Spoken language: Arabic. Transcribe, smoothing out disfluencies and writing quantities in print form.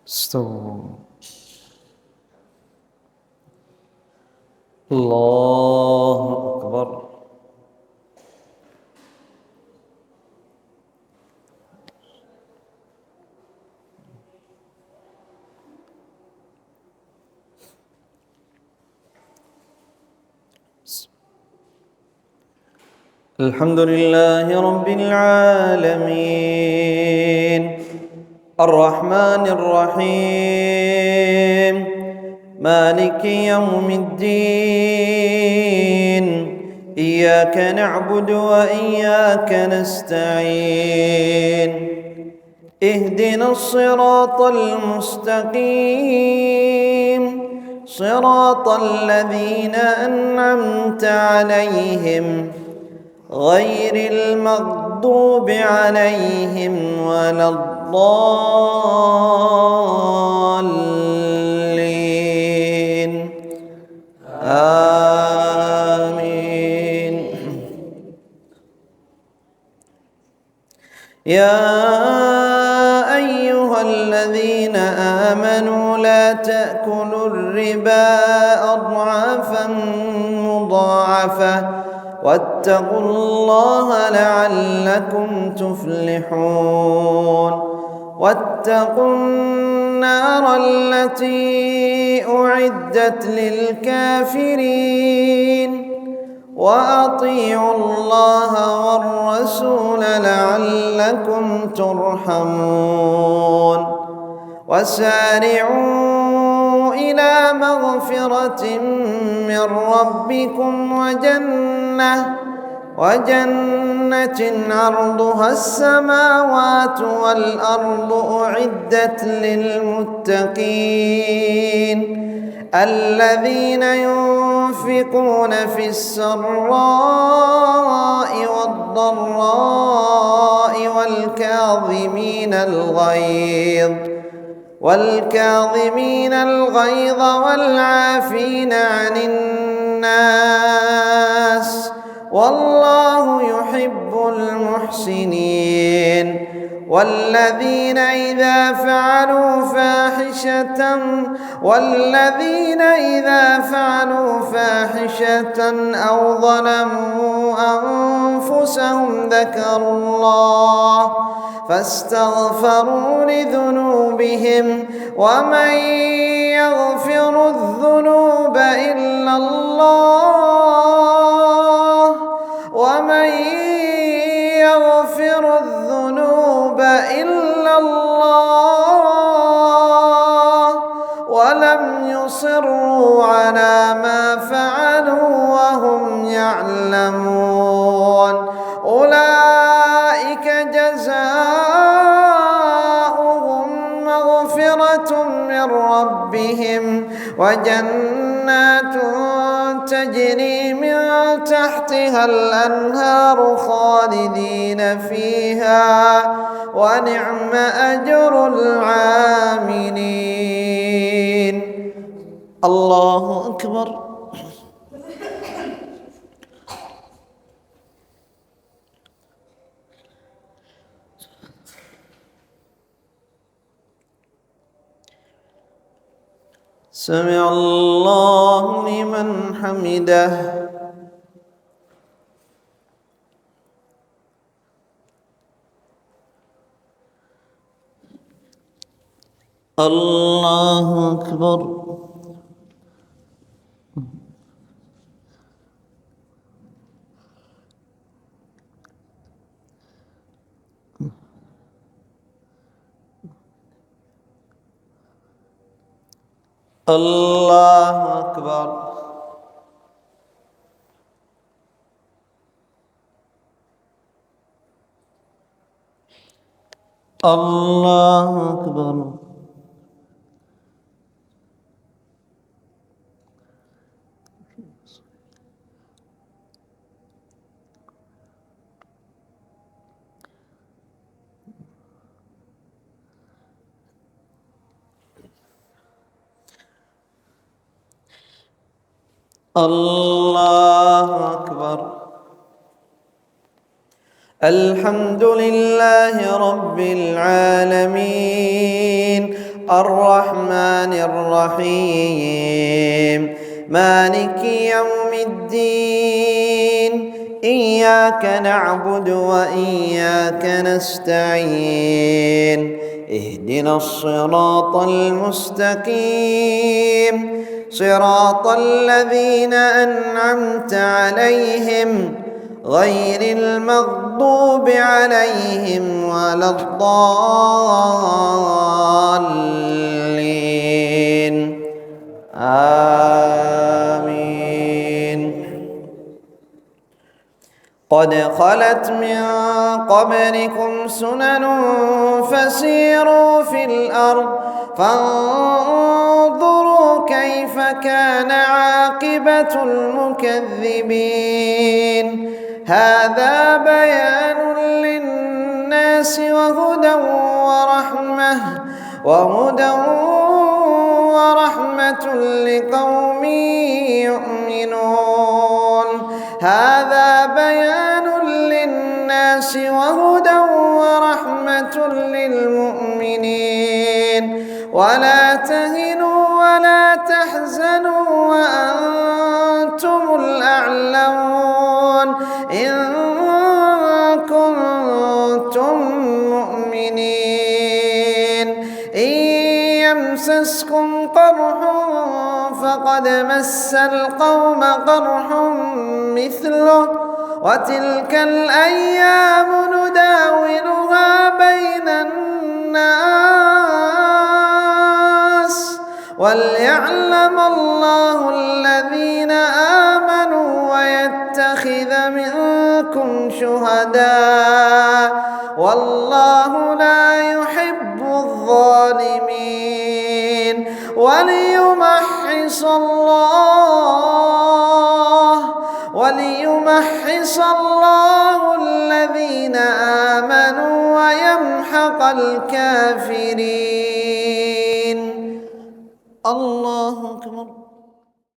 استووا. الله أكبر. الحمد لله رب العالمين الرحمن الرحيم مالك يوم الدين إياك نعبد وإياك نستعين اهدنا الصراط المستقيم صراط الذين أنعمت عليهم غير المغضوب عليهم ولا الضالين آمين. يا أيها الذين آمنوا لا تأكلوا الربا أضعافا مضاعفة واتقوا الله لعلكم تفلحون. واتقوا النار التي أعدت للكافرين وأطيعوا الله والرسول لعلكم ترحمون. وسارعوا إلى مغفرة من ربكم وجنة عرضها السماوات والأرض أعدت للمتقين الذين ينفقون في السراء والضراء والكاظمين الغيظ والعافين عن الناس والله يحب المحسنين. والذين إذا فعلوا فاحشة أو ظلموا أنفسهم ذكروا الله فاستغفروا لذنوبهم ومن يغفر الذنوب إلا الله ولم يصروا على ما فعلوا وهم يعلمون أولئك جزاؤهم مغفرة من ربهم وجنات تجري من تحتها الأنهار خالدين فيها ونعم أجر العاملين. الله أكبر. سمع الله لمن حمده. الله أكبر. الله أكبر. الله أكبر. الله أكبر. الحمد لله رب العالمين الرحمن الرحيم مالك يوم الدين إياك نعبد وإياك نستعين اهدنا الصراط المستقيم صراط الذين أنعمت عليهم غير المغضوب عليهم ولا الضالين آمين. قد خلت من قبلكم سنن فسيروا في الأرض فانظروا كيف كان عاقبة المكذبين هذا بيان للناس وهدى ورحمة لقوم يؤمنون هذا بيان للناس وهدى ورحمة للمؤمنين ولا تهنوا ولا تحزنوا وأنتم الأعلون إن كنتم مؤمنين إن يمسسكم قرح فقد مس القوم قرح مثله وتلك الأيام نداولها بين الناس وليعلم الله الذين آمنوا ويتخذ منكم شهداء والله لا يحب الظالمين وليمحص الله الذين آمنوا ويمحق الكافرين. الله أكبر.